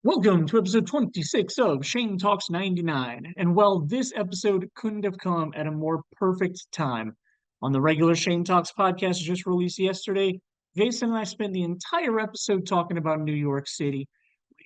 Welcome to episode 26 of Shane Talks 99. And well, this episode couldn't have come at a more perfect time. On the regular Shane Talks podcast just released yesterday, Jason and I spent the entire episode talking about New York City.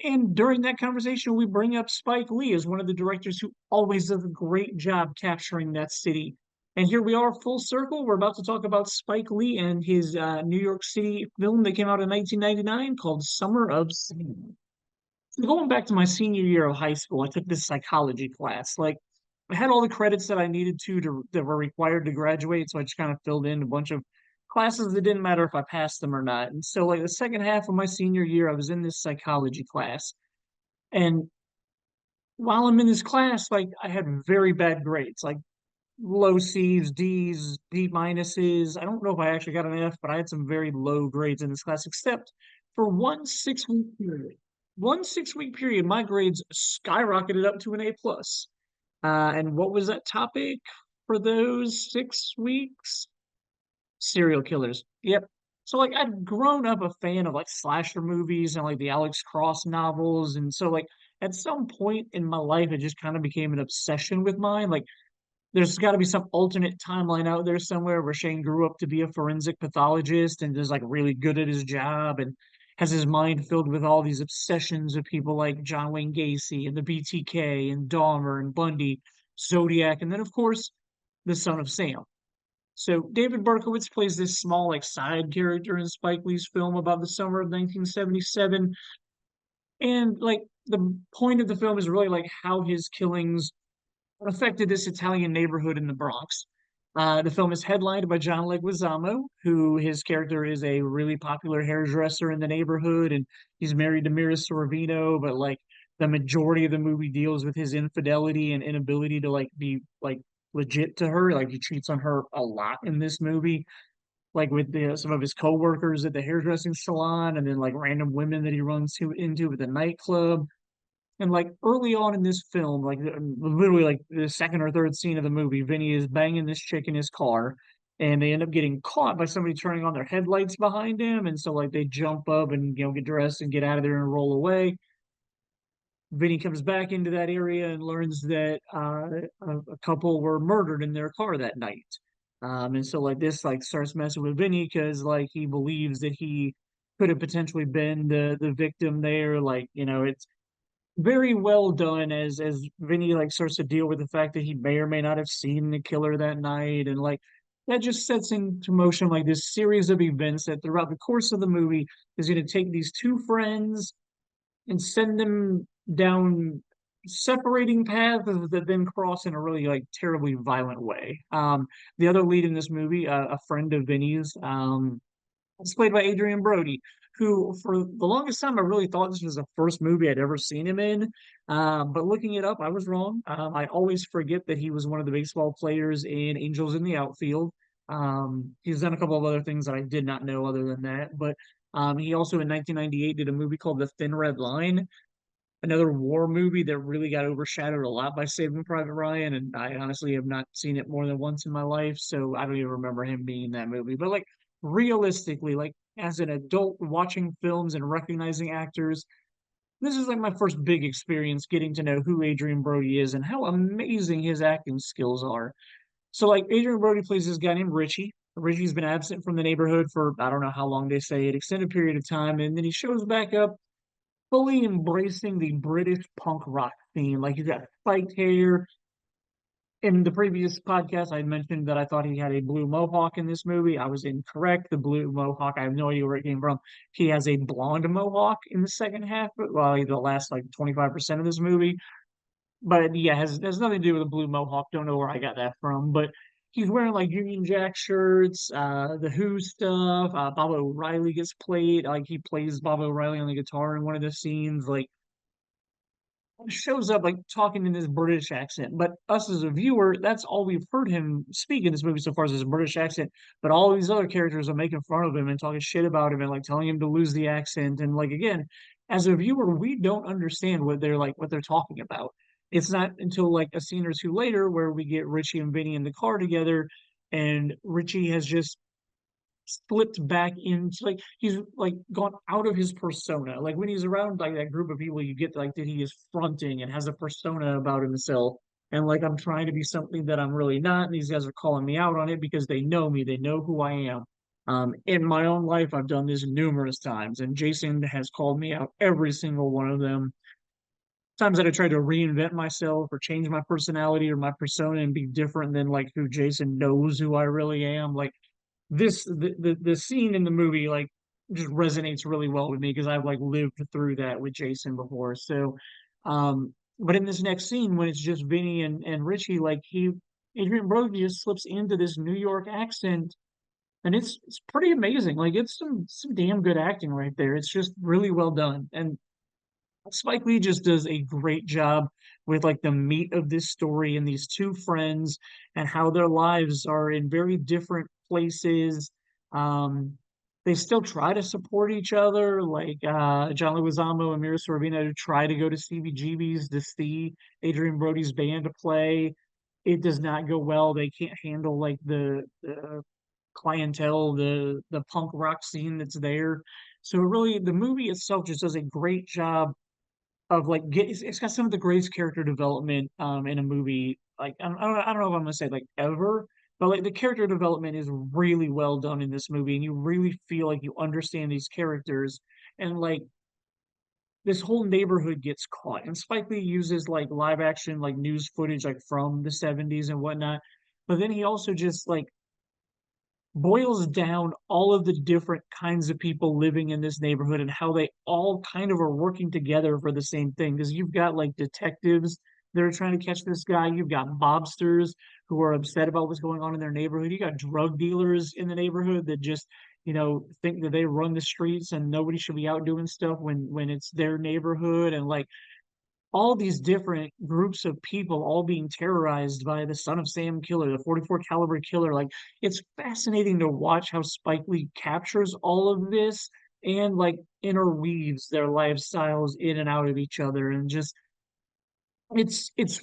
And during that conversation, we bring up Spike Lee as one of the directors who always does a great job capturing that city. And here we are, full circle. We're about to talk about Spike Lee and his New York City film that came out in 1999 called Summer of Sam. Going back to my senior year of high school, I took this psychology class. I had all the credits that I needed to that were required to graduate, so I just kind of filled in a bunch of classes that didn't matter if I passed them or not. And so, like the second half of my senior year, I was in this psychology class, and while I'm in this class, like I had very bad grades, like low C's, D's, D minuses. I don't know if I actually got an F, but I had some very low grades in this class, except for one 6 week period. One 6 week period, my grades skyrocketed up to an A plus. And what was that topic for those 6 weeks? Serial killers. Yep. So like I'd grown up a fan of like slasher movies and like the Alex Cross novels. And so like at some point in my life it just kind of became an obsession with mine. Like there's got to be some alternate timeline out there somewhere where Shane grew up to be a forensic pathologist and is like really good at his job and has his mind filled with all these obsessions of people like John Wayne Gacy and the BTK and Dahmer and Bundy, Zodiac, and then of course the Son of Sam. So David Berkowitz plays this small like side character in Spike Lee's film about the summer of 1977, and like the point of the film is really like how his killings affected this Italian neighborhood in the Bronx. The film is headlined by John Leguizamo, who his character is a really popular hairdresser in the neighborhood, and he's married to Mira Sorvino. But like the majority of the movie deals with his infidelity and inability to like be like legit to her. Like he cheats on her a lot in this movie, like with some of his coworkers at the hairdressing salon, and then like random women that he runs into at the nightclub. And like early on in this film, like literally like the second or third scene of the movie, Vinny is banging this chick in his car, and they end up getting caught by somebody turning on their headlights behind him. And so like they jump up and get dressed and get out of there and roll away. Vinny comes back into that area and learns that a couple were murdered in their car that night. And so like this like starts messing with Vinny because like he believes that he could have potentially been the victim there. Like, it's very well done as Vinny like starts to deal with the fact that he may or may not have seen the killer that night, and like that just sets into motion like this series of events that throughout the course of the movie is going to take these two friends and send them down separating paths that then cross in a really like terribly violent way. The other lead in this movie, a friend of Vinny's, it's played by Adrian Brody, who for the longest time I really thought this was the first movie I'd ever seen him in. But looking it up, I was wrong. I always forget that he was one of the baseball players in Angels in the Outfield. He's done a couple of other things that I did not know other than that. But he also in 1998 did a movie called The Thin Red Line, another war movie that really got overshadowed a lot by Saving Private Ryan, and I honestly have not seen it more than once in my life, so I don't even remember him being in that movie. But like realistically, like as an adult watching films and recognizing actors, this is like my first big experience getting to know who Adrian Brody is and how amazing his acting skills are. So like Adrian Brody plays this guy named Richie. Richie's been absent from the neighborhood for I don't know how long they say, an extended period of time, and then he shows back up fully embracing the British punk rock theme. Like he's got spiked hair. In the previous podcast, I mentioned that I thought he had a blue mohawk in this movie. I was incorrect. The blue mohawk, I have no idea where it came from. He has a blonde mohawk in the second half, but well, the last like 25% of this movie. But yeah, has nothing to do with the blue mohawk. Don't know where I got that from. But he's wearing like Union Jack shirts, the Who stuff. Bob O'Reilly gets played. Like he plays Bob O'Reilly on the guitar in one of the scenes. Like shows up like talking in this British accent. But us as a viewer, that's all we've heard him speak in this movie so far is his British accent. But all these other characters are making fun of him and talking shit about him and like telling him to lose the accent. And like again, as a viewer, we don't understand what they're talking about. It's not until like a scene or two later where we get Richie and Vinny in the car together, and Richie has just slipped back into like he's like gone out of his persona. Like when he's around like that group of people, you get like that he is fronting and has a persona about himself. And like I'm trying to be something that I'm really not. And these guys are calling me out on it because they know me, they know who I am. In my own life, I've done this numerous times, and Jason has called me out every single one of them. Times that I tried to reinvent myself or change my personality or my persona and be different than like who Jason knows who I really am. Like the scene in the movie like just resonates really well with me because I've like lived through that with Jason before. So but in this next scene when it's just Vinny and Richie, like he Adrian Brody just slips into this New York accent and it's pretty amazing. Like it's some damn good acting right there. It's just really well done. And Spike Lee just does a great job with like the meat of this story and these two friends and how their lives are in very different places. Um, they still try to support each other, like John Leguizamo and Mira Sorvino try to go to CBGB's to see Adrian Brody's band play. It does not go well. They can't handle like the clientele, the punk rock scene that's there. So really, the movie itself just does a great job of like it's got some of the greatest character development in a movie. Like I don't know if I'm gonna say like ever, but like the character development is really well done in this movie, and you really feel like you understand these characters, and like this whole neighborhood gets caught. And Spike Lee uses like live action like news footage like from the 70s and whatnot, but then he also just like boils down all of the different kinds of people living in this neighborhood and how they all kind of are working together for the same thing. Because you've got like detectives that are trying to catch this guy, you've got mobsters who are upset about what's going on in their neighborhood, you got drug dealers in the neighborhood that just think that they run the streets and nobody should be out doing stuff when it's their neighborhood. And like all these different groups of people all being terrorized by the Son of Sam killer, the 44 caliber killer. Like it's fascinating to watch how Spike Lee captures all of this and like interweaves their lifestyles in and out of each other. And just it's it's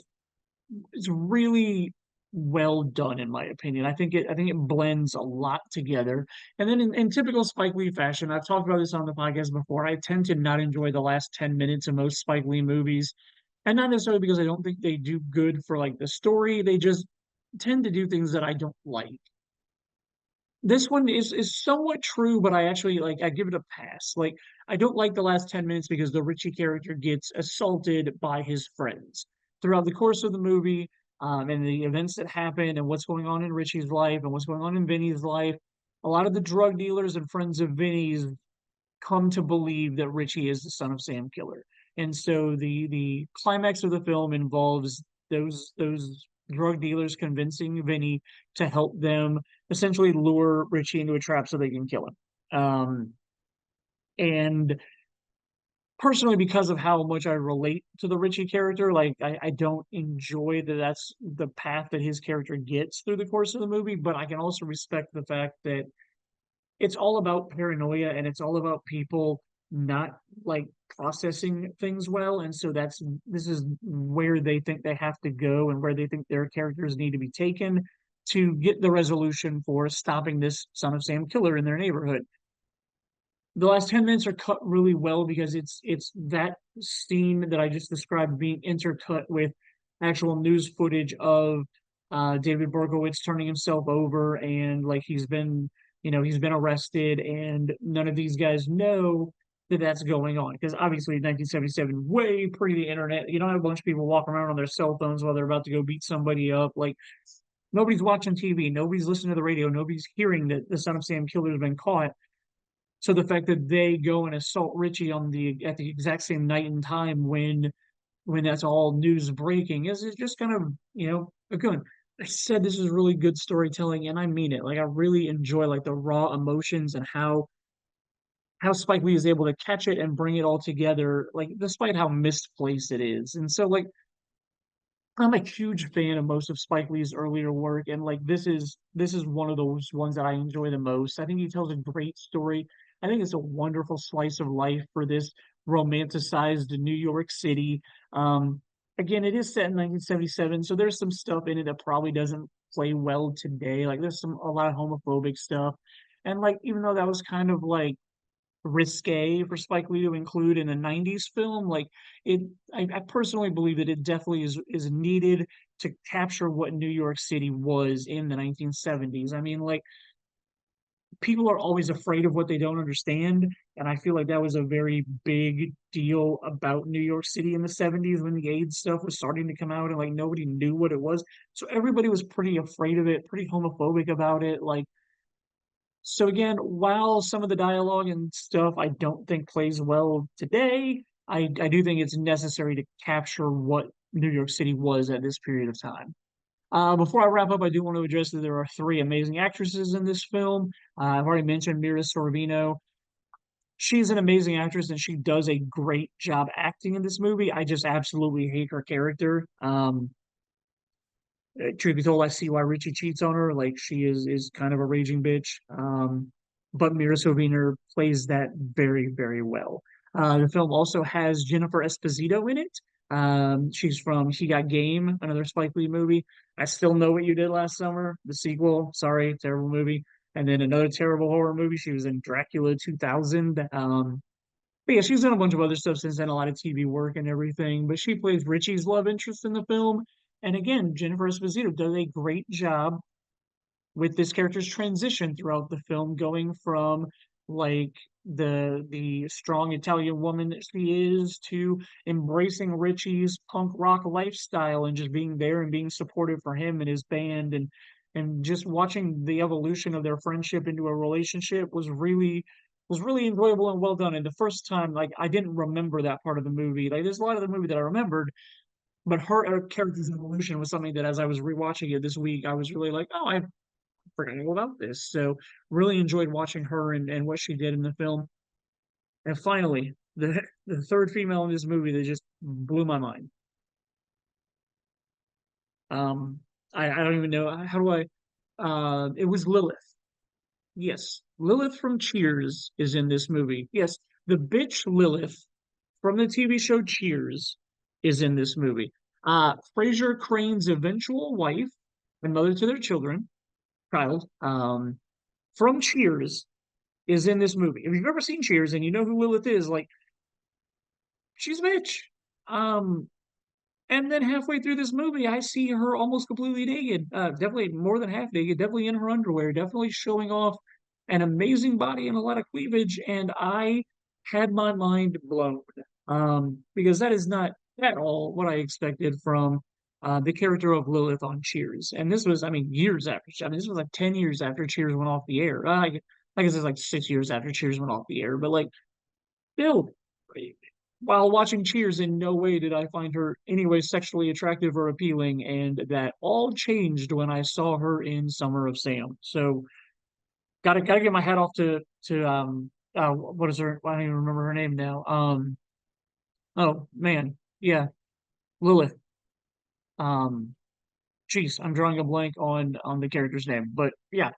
it's really well done in my opinion. I think it blends a lot together. And then in typical Spike Lee fashion, I've talked about this on the podcast before. I tend to not enjoy the last 10 minutes of most Spike Lee movies. And not necessarily because I don't think they do good for like the story. They just tend to do things that I don't like. This one is somewhat true, but I actually like I give it a pass. Like I don't like the last 10 minutes because the Richie character gets assaulted by his friends throughout the course of the movie, and the events that happen and what's going on in Richie's life and what's going on in Vinny's life. A lot of the drug dealers and friends of Vinny's come to believe that Richie is the Son of Sam killer. And so the climax of the film involves those drug dealers convincing Vinny to help them essentially lure Richie into a trap so they can kill him. And personally, because of how much I relate to the Richie character, like I don't enjoy that that's the path that his character gets through the course of the movie, but I can also respect the fact that it's all about paranoia and it's all about people not like processing things well. And so this is where they think they have to go and where they think their characters need to be taken to get the resolution for stopping this Son of Sam killer in their neighborhood. The last 10 minutes are cut really well because it's that scene that I just described being intercut with actual news footage of David Berkowitz turning himself over and like he's been arrested and none of these guys know that that's going on because obviously in 1977 way pre the internet you don't have a bunch of people walking around on their cell phones while they're about to go beat somebody up. Like nobody's watching TV, nobody's listening to the radio, nobody's hearing that the Son of Sam killer has been caught. So the fact that they go and assault Richie on the at the exact same night and time when that's all news breaking is just kind of again. I said this is really good storytelling, and I mean it. Like I really enjoy like the raw emotions and how Spike Lee is able to catch it and bring it all together, like despite how misplaced it is. And so like I'm a huge fan of most of Spike Lee's earlier work, and like this is one of those ones that I enjoy the most. I think he tells a great story. I think it's a wonderful slice of life for this romanticized New York City. Again, it is set in 1977, so there's some stuff in it that probably doesn't play well today. Like there's a lot of homophobic stuff, And like, even though that was kind of like risque for Spike Lee to include in a 90s film, like it I personally believe that it definitely is needed to capture what New York City was in the 1970s. I mean, like people are always afraid of what they don't understand. And I feel like that was a very big deal about New York City in the 70s when the AIDS stuff was starting to come out and like nobody knew what it was. So everybody was pretty afraid of it, pretty homophobic about it. Like, so again, while some of the dialogue and stuff I don't think plays well today, I do think it's necessary to capture what New York City was at this period of time. Before I wrap up, I do want to address that there are three amazing actresses in this film. I've already mentioned Mira Sorvino. She's an amazing actress and she does a great job acting in this movie. I just absolutely hate her character. Truth be told, I see why Richie cheats on her. Like she is kind of a raging bitch. But Mira Sorvino plays that very, very well. The film also has Jennifer Esposito in it. She's from He Got Game, another Spike Lee movie. I Still Know What You Did Last Summer, the sequel. Sorry, terrible movie. And then another terrible horror movie. She was in Dracula 2000. But yeah, she's done a bunch of other stuff since then, a lot of TV work and everything. But she plays Richie's love interest in the film. And again, Jennifer Esposito does a great job with this character's transition throughout the film, going from like the strong Italian woman that she is to embracing Richie's punk rock lifestyle and just being there and being supportive for him and his band and just watching the evolution of their friendship into a relationship was really enjoyable and well done. And the first time, like I didn't remember that part of the movie. Like there's a lot of the movie that I remembered, but her character's evolution was something that as I was rewatching it this week, I was really like, oh, I forgot all about this. So really enjoyed watching her and what she did in the film. And finally, the third female in this movie that just blew my mind. Um, I don't even know how do I. It was Lilith. Yes, Lilith from Cheers is in this movie. Yes, the bitch Lilith from the TV show Cheers is in this movie. Fraser Crane's eventual wife and mother to their child, from Cheers is in this movie. If you've ever seen Cheers and you know who Lilith is, like she's a bitch. Um, and then halfway through this movie, I see her almost completely naked, definitely more than half naked, definitely in her underwear, definitely showing off an amazing body and a lot of cleavage. And I had my mind blown because that is not at all what I expected from the character of Lilith on Cheers. And this was, I mean, years after. I mean, this was like 10 years after Cheers went off the air. I guess it's like 6 years after Cheers went off the air, but like, still, while watching Cheers, in no way did I find her anyway sexually attractive or appealing, and that all changed when I saw her in Summer of Sam. So gotta get my hat off to what is her? I don't even remember her name now. Oh man, yeah, Lilith. Um, Jeez, I'm drawing a blank on the character's name, but yeah.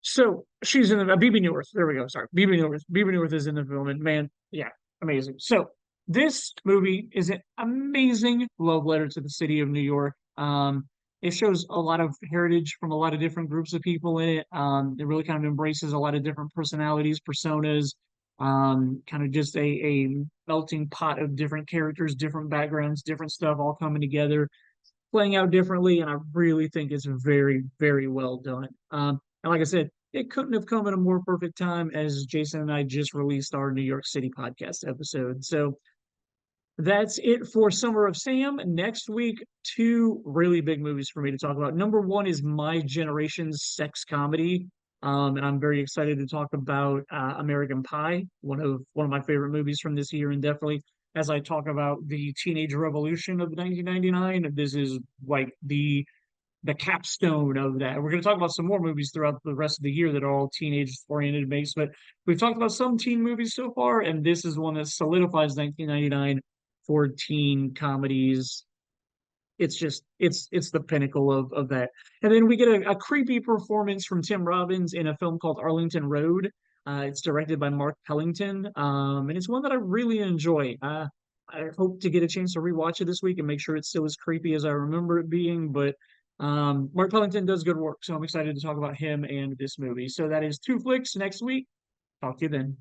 So she's in the BB Newirth. There we go. Sorry, BB Newirth. BB Newirth is in the film, and man, yeah, amazing. So this movie is an amazing love letter to the city of New York. It shows a lot of heritage from a lot of different groups of people in it. It really kind of embraces a lot of different personalities, personas, kind of just a melting pot of different characters, different backgrounds, different stuff all coming together, playing out differently, and I really think it's very, very well done. And like I said, it couldn't have come at a more perfect time as Jason and I just released our New York City podcast episode. So that's it for Summer of Sam. Next week, two really big movies for me to talk about. Number one is my generation's sex comedy. And I'm very excited to talk about American Pie, one of my favorite movies from this year, and definitely as I talk about the teenage revolution of 1999, this is like the capstone of that. We're going to talk about some more movies throughout the rest of the year that are all teenage oriented based, but we've talked about some teen movies so far, and this is one that solidifies 1999 for teen comedies. It's the pinnacle of that. And then we get a creepy performance from Tim Robbins in a film called Arlington Road. It's directed by Mark Pellington, and it's one that I really enjoy. I hope to get a chance to rewatch it this week and make sure it's still as creepy as I remember it being. But Mark Pellington does good work, so I'm excited to talk about him and this movie. So that is two flicks next week. Talk to you then.